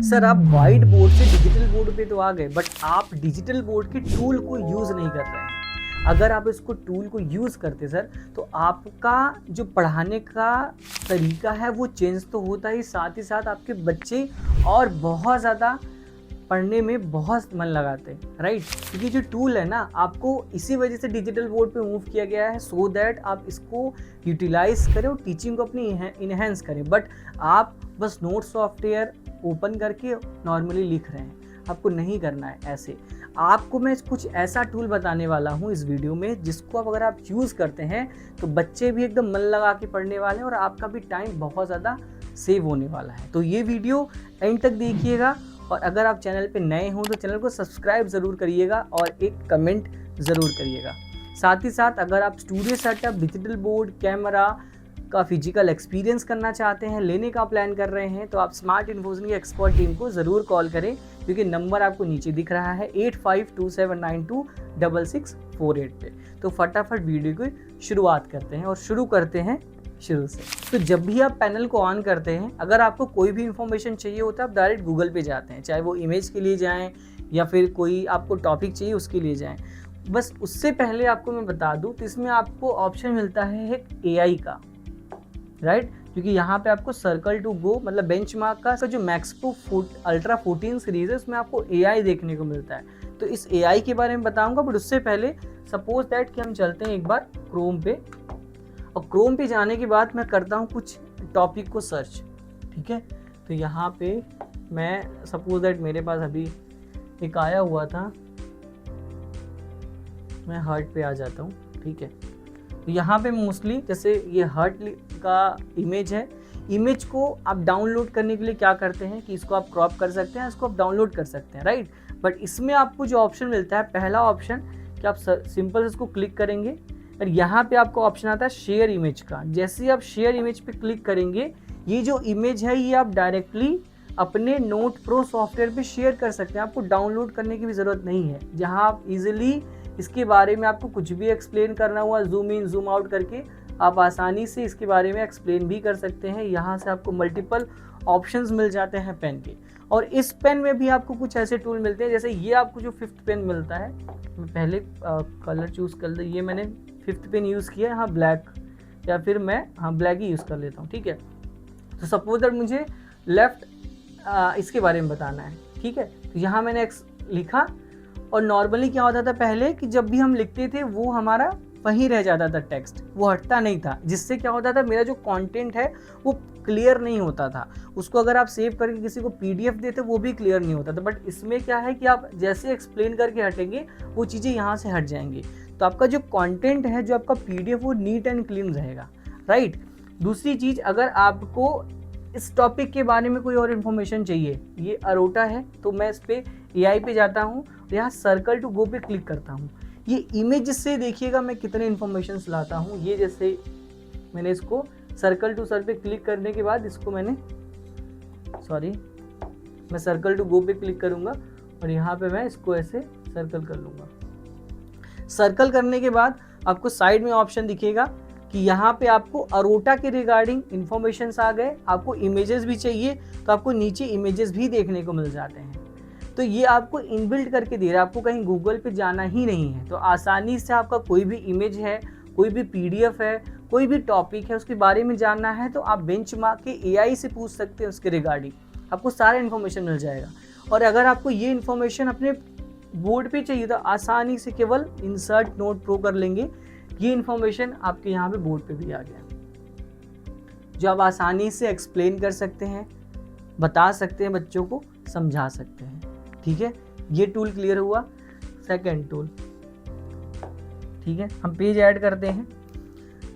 Sir आप white board से digital board पे तो आ गए, बट आप डिजिटल बोर्ड के टूल को यूज़ नहीं कर रहे हैं। अगर आप इसको टूल को यूज़ करते सर, तो आपका जो पढ़ाने का तरीका है वो चेंज तो होता ही, साथ आपके बच्चे और बहुत ज़्यादा पढ़ने में बहुत मन लगाते हैं, राइट। क्योंकि जो टूल है ना, आपको इसी वजह से डिजिटल बोर्ड पे मूव किया गया है, सो दैट आप इसको यूटिलाइज करें और टीचिंग को अपनी इन्हेंस करें। बट आप बस नोट सॉफ्टवेयर ओपन करके नॉर्मली लिख रहे हैं, आपको नहीं करना है ऐसे। आपको मैं कुछ ऐसा टूल बताने वाला हूँ इस वीडियो में, जिसको अगर आप यूज़ करते हैं तो बच्चे भी एकदम मन लगा के पढ़ने वाले हैं और आपका भी टाइम बहुत ज़्यादा सेव होने वाला है। तो ये वीडियो एंड तक देखिएगा, और अगर आप चैनल पे नए हों तो चैनल को सब्सक्राइब ज़रूर करिएगा और एक कमेंट ज़रूर करिएगा। साथ ही साथ अगर आप studio setup, digital board, camera का फिजिकल एक्सपीरियंस करना चाहते हैं, लेने का प्लान कर रहे हैं, तो आप स्मार्ट इन्फोर्सनी एक्सपर्ट टीम को ज़रूर कॉल करें, क्योंकि नंबर आपको नीचे दिख रहा है 8527926648 पे। तो फटाफट वीडियो की शुरुआत करते हैं और शुरू करते हैं शुरू से। तो जब भी आप पैनल को ऑन करते हैं, अगर आपको कोई भी इंफॉर्मेशन चाहिए होता है, आप डायरेक्ट गूगल पे जाते हैं, चाहे वो इमेज के लिए जाएं या फिर कोई आपको टॉपिक चाहिए उसके लिए जाएं। बस उससे पहले आपको मैं बता दूं, तो इसमें आपको ऑप्शन मिलता है एक AI का, राइट। क्योंकि यहाँ पे आपको सर्कल टू गो मतलब बेंचमार्क का जो मैक्स प्रो अल्ट्रा 14 सीरीज है, उसमें आपको AI देखने को मिलता है। तो इस AI के बारे में बताऊंगा, बट उससे पहले सपोज दैट कि हम चलते हैं एक बार क्रोम पे, और क्रोम पे जाने के बाद मैं करता हूँ कुछ टॉपिक को सर्च, ठीक है। तो यहाँ पे मैं सपोज दैट मेरे पास अभी एक आया हुआ था, मैं हार्ट पे आ जाता हूँ, ठीक है। तो यहाँ पे मोस्टली जैसे ये हार्ट का इमेज है, इमेज को आप डाउनलोड करने के लिए क्या करते हैं कि इसको आप क्रॉप कर सकते हैं, इसको आप डाउनलोड कर सकते हैं, राइट। बट इसमें आपको जो ऑप्शन मिलता है, पहला ऑप्शन कि आप सिंपल इसको क्लिक करेंगे और यहाँ पे आपको ऑप्शन आता है शेयर इमेज का। जैसे ही आप शेयर इमेज पे क्लिक करेंगे, ये जो इमेज है ये आप डायरेक्टली अपने नोट प्रो सॉफ्टवेयर पे शेयर कर सकते हैं, आपको डाउनलोड करने की भी ज़रूरत नहीं है। जहाँ आप इजीली इसके बारे में आपको कुछ भी एक्सप्लेन करना हुआ, जूम इन जूम आउट करके आप आसानी से इसके बारे में एक्सप्लेन भी कर सकते हैं। यहाँ से आपको मल्टीपल ऑप्शंस मिल जाते हैं पेन के, और इस पेन में भी आपको कुछ ऐसे टूल मिलते हैं, जैसे ये आपको जो 5th पेन मिलता है, मैं पहले कलर चूज़ कर ले, ये मैंने 5th पेन यूज़ किया है, हाँ ब्लैक, या फिर मैं ब्लैक ही यूज़ कर लेता हूँ, ठीक है। तो सपोज दैट मुझे लेफ्ट इसके बारे में बताना है, ठीक है। तो यहाँ मैंने एक्स लिखा, और नॉर्मली क्या होता था पहले कि जब भी हम लिखते थे वो हमारा वहीं रह जाता था, टेक्स्ट वो हटता नहीं था, जिससे क्या होता था मेरा जो कंटेंट है वो क्लियर नहीं होता था। उसको अगर आप सेव करके किसी को PDF देते वो भी क्लियर नहीं होता था। बट इसमें क्या है कि आप जैसे एक्सप्लेन करके हटेंगे वो चीज़ें यहाँ से हट जाएंगी, तो आपका जो कंटेंट है, जो आपका PDF वो नीट एंड क्लीन रहेगा, राइट। दूसरी चीज़, अगर आपको इस टॉपिक के बारे में कोई और इन्फॉर्मेशन चाहिए, ये अरोटा है, तो मैं इस पर AI पे जाता हूँ, यहाँ सर्कल टू गो पे क्लिक करता हूँ। ये इमेज से देखिएगा मैं कितने इन्फॉर्मेशन लाता हूँ। ये जैसे मैंने इसको सर्कल टू सर पे क्लिक करने के बाद इसको मैं सर्कल टू गो पे क्लिक करूँगा, और यहाँ पे मैं इसको ऐसे सर्कल कर लूँगा। सर्कल करने के बाद आपको साइड में ऑप्शन दिखेगा कि यहाँ पे आपको अरोटा के रिगार्डिंग इन्फॉर्मेशन आ गए। आपको इमेजेस भी चाहिए तो आपको नीचे इमेजेस भी देखने को मिल जाते हैं। तो ये आपको इनबिल्ट करके दे रहा है, आपको कहीं गूगल पे जाना ही नहीं है। तो आसानी से आपका कोई भी इमेज है, कोई भी PDF है, कोई भी टॉपिक है, उसके बारे में जानना है तो आप बेंचमार्क के AI से पूछ सकते हैं, उसके रिगार्डिंग आपको सारा इन्फॉर्मेशन मिल जाएगा। और अगर आपको ये इन्फॉर्मेशन अपने बोर्ड पे चाहिए तो आसानी से केवल इंसर्ट नोट प्रो कर लेंगे, ये इन्फॉर्मेशन आपके यहाँ पे बोर्ड पे भी आ गया, जो आप आसानी से एक्सप्लेन कर सकते हैं, बता सकते हैं, बच्चों को समझा सकते हैं, ठीक है। ये टूल क्लियर हुआ। सेकंड टूल, ठीक है, हम पेज ऐड करते हैं।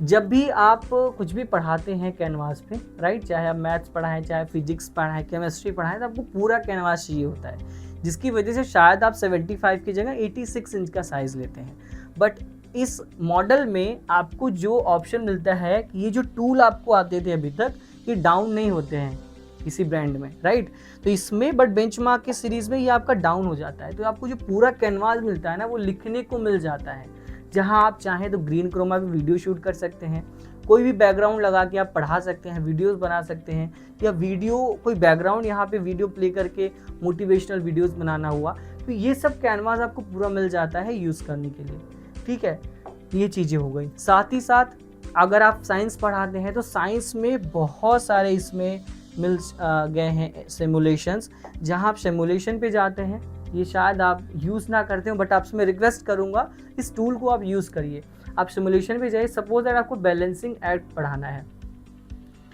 जब भी आप कुछ भी पढ़ाते हैं कैनवास पे, राइट, चाहे आप मैथ्स पढ़ाएं, चाहे फिजिक्स पढ़ाएं, केमिस्ट्री पढ़ाएं, तो आपको पूरा कैनवास चाहिए होता है, जिसकी वजह से शायद आप 75 की जगह 86 इंच का साइज़ लेते हैं। बट इस मॉडल में आपको जो ऑप्शन मिलता है कि ये जो टूल आपको आते थे अभी तक, ये डाउन नहीं होते हैं किसी ब्रांड में, राइट। तो इसमें बट बेंचमार्क के सीरीज़ में ये आपका डाउन हो जाता है, तो आपको जो पूरा कैनवास मिलता है ना, वो लिखने को मिल जाता है। जहां आप चाहें तो ग्रीन क्रोमा पे वीडियो शूट कर सकते हैं, कोई भी बैकग्राउंड लगा के आप पढ़ा सकते हैं, वीडियोस बना सकते हैं, या वीडियो कोई बैकग्राउंड यहाँ पे वीडियो प्ले करके मोटिवेशनल वीडियोस बनाना हुआ, तो ये सब कैनवास आपको पूरा मिल जाता है यूज़ करने के लिए। ठीक है, ये चीज़ें हो गई। साथ ही साथ अगर आप साइंस पढ़ाते हैं तो साइंस में बहुत सारे इसमें मिल गए हैं सिमुलेशंस, जहां आप सिमुलेशन पे जाते हैं। ये शायद आप यूज़ ना करते हो, बट आपसे मैं रिक्वेस्ट करूंगा इस टूल को आप यूज़ करिए। आप सिमुलेशन पे जाइए, सपोज दैट आपको बैलेंसिंग एक्ट पढ़ाना है,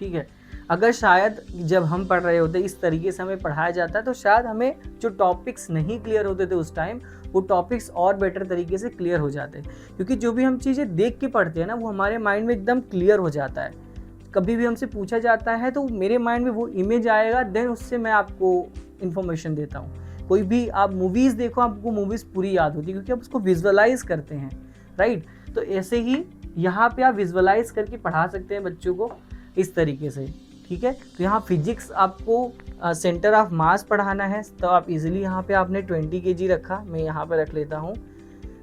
ठीक है। अगर शायद जब हम पढ़ रहे होते इस तरीके से हमें पढ़ाया जाता है तो शायद हमें जो टॉपिक्स नहीं क्लियर होते थे उस टाइम, वो टॉपिक्स और बेटर तरीके से क्लियर हो जाते हैं, क्योंकि जो भी हम चीज़ें देख के पढ़ते हैं ना वो हमारे माइंड में एकदम क्लियर हो जाता है। कभी भी हमसे पूछा जाता है तो मेरे माइंड में वो इमेज आएगा, देन उससे मैं आपको इन्फॉर्मेशन देता हूँ। कोई भी आप मूवीज़ देखो, आपको मूवीज़ पूरी याद होती है क्योंकि आप उसको विजुअलाइज करते हैं, राइट। तो ऐसे ही यहाँ पे आप विजुअलाइज करके पढ़ा सकते हैं बच्चों को इस तरीके से, ठीक है। तो यहाँ फिजिक्स आपको सेंटर ऑफ मास पढ़ाना है, तो आप इजीली यहाँ पे आपने 20 kg रखा, मैं यहाँ पे रख लेता हूँ,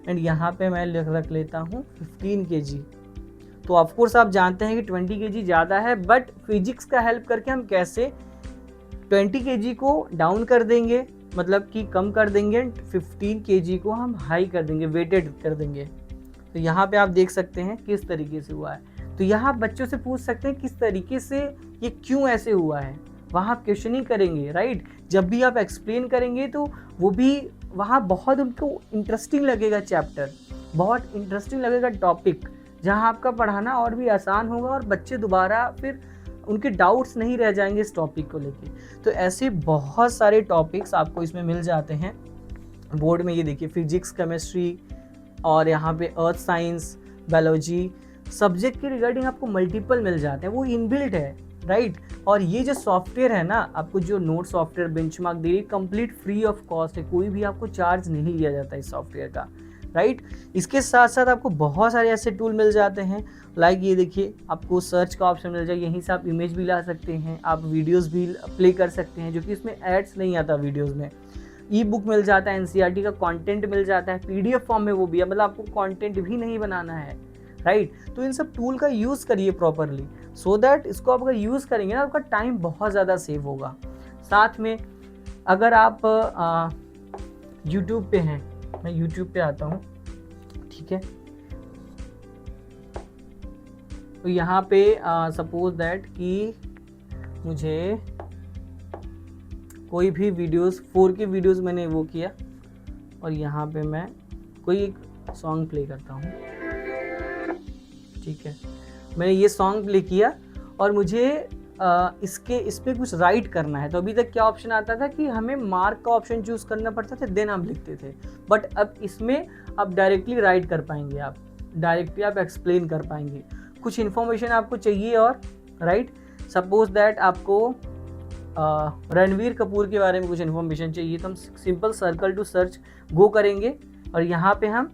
एंड यहाँ पे मैं रख लेता हूँ 15 kg। तो ऑफकोर्स आप जानते हैं कि 20 kg ज़्यादा है, बट फिजिक्स का हेल्प करके हम कैसे 20 kg को डाउन कर देंगे, मतलब कि कम कर देंगे, 15 kg को हम हाई कर देंगे, वेटेड कर देंगे। तो यहाँ पे आप देख सकते हैं किस तरीके से हुआ है। तो यहाँ बच्चों से पूछ सकते हैं किस तरीके से ये क्यों ऐसे हुआ है, वहाँ आप क्वेश्चनिंग करेंगे, राइट। जब भी आप एक्सप्लेन करेंगे तो वो भी वहाँ बहुत उनको इंटरेस्टिंग लगेगा, चैप्टर बहुत इंटरेस्टिंग लगेगा, टॉपिक जहाँ आपका पढ़ाना और भी आसान होगा और बच्चे दोबारा फिर उनके डाउट्स नहीं रह जाएंगे इस टॉपिक को लेके। तो ऐसे बहुत सारे टॉपिक्स आपको इसमें मिल जाते हैं बोर्ड में। ये देखिए फिजिक्स, केमिस्ट्री और यहाँ पे अर्थ साइंस, बायोलॉजी, सब्जेक्ट के रिगार्डिंग आपको मल्टीपल मिल जाते हैं, वो इनबिल्ट है, राइट। और ये जो सॉफ्टवेयर है ना, आपको जो नोट सॉफ्टवेयर बेंचमार्क दे रही है, कंप्लीट फ्री ऑफ कॉस्ट है, कोई भी आपको चार्ज नहीं लिया जाता इस सॉफ्टवेयर का, राइट। इसके साथ साथ आपको बहुत सारे ऐसे टूल मिल जाते हैं, लाइक ये देखिए आपको सर्च का ऑप्शन मिल जाए, यहीं से आप इमेज भी ला सकते हैं, आप वीडियोज़ भी प्ले कर सकते हैं, जो कि इसमें एड्स नहीं आता वीडियोज़ में। ई बुक मिल जाता है, NCERT का कंटेंट मिल जाता है, PDF फॉर्म में वो भी है, मतलब आपको कंटेंट भी नहीं बनाना है, राइट। तो इन सब टूल का यूज़ करिए प्रॉपरली, सो दैट इसको आप अगर यूज़ करेंगे ना, आपका टाइम बहुत ज़्यादा सेव होगा। साथ में अगर आप YouTube पे हैं, मैं YouTube पे आता हूँ, ठीक है। तो यहाँ पे सपोज दैट कि मुझे कोई भी वीडियोस 4K वीडियोस मैंने वो किया, और यहाँ पे मैं कोई एक सॉन्ग प्ले करता हूँ, ठीक है। मैंने ये सॉन्ग प्ले किया और मुझे इस पे कुछ राइट करना है। तो अभी तक क्या ऑप्शन आता था कि हमें मार्क का ऑप्शन चूज़ करना पड़ता था, देन हम लिखते थे, बट अब इसमें आप डायरेक्टली राइट कर पाएंगे, आप डायरेक्टली आप एक्सप्लेन कर पाएंगे। कुछ इन्फॉर्मेशन आपको चाहिए और, राइट, सपोज दैट आपको रणवीर कपूर के बारे में कुछ इन्फॉर्मेशन चाहिए, तो हम सिंपल सर्कल टू सर्च गो करेंगे और यहाँ पे हम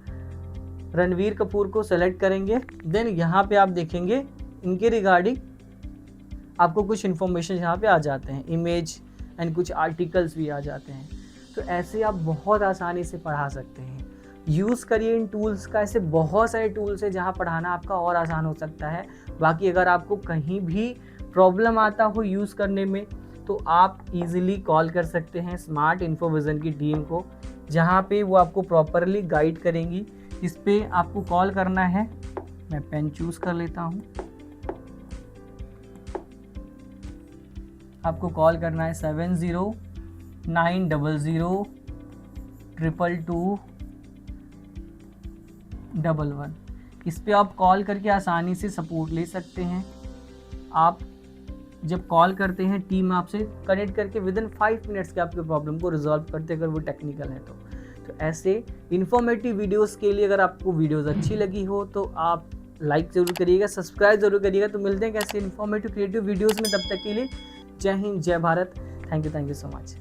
रणवीर कपूर को सेलेक्ट करेंगे। देन यहाँ पे आप देखेंगे इनके रिगार्डिंग आपको कुछ इन्फॉर्मेशन यहाँ पे आ जाते हैं, इमेज एंड कुछ आर्टिकल्स भी आ जाते हैं। तो ऐसे आप बहुत आसानी से पढ़ा सकते हैं। यूज़ करिए इन टूल्स का, ऐसे बहुत सारे टूल्स हैं जहाँ पढ़ाना आपका और आसान हो सकता है। बाकी अगर आपको कहीं भी प्रॉब्लम आता हो यूज़ करने में, तो आप इजीली कॉल कर सकते हैं स्मार्ट इन्फोविज़न की टीम को, जहाँ पे वो आपको प्रॉपरली गाइड करेंगी। इस पे आपको कॉल करना है, मैं पेन चूज़ कर लेता हूँ, आपको कॉल करना है 7090022211। इस पे आप कॉल करके आसानी से सपोर्ट ले सकते हैं। आप जब कॉल करते हैं, टीम आपसे कनेक्ट करके विद इन 5 मिनट्स के आपके प्रॉब्लम को रिजॉल्व करते हैं, अगर वो टेक्निकल है तो ऐसे इन्फॉर्मेटिव वीडियोस के लिए अगर आपको वीडियोस अच्छी लगी हो तो आप लाइक ज़रूर करिएगा, सब्सक्राइब ज़रूर करिएगा। तो मिलते हैं कैसे इन्फॉर्मेटिव क्रिएटिव वीडियोस में, तब तक के लिए जय हिंद, जय Bharat. Thank you so much.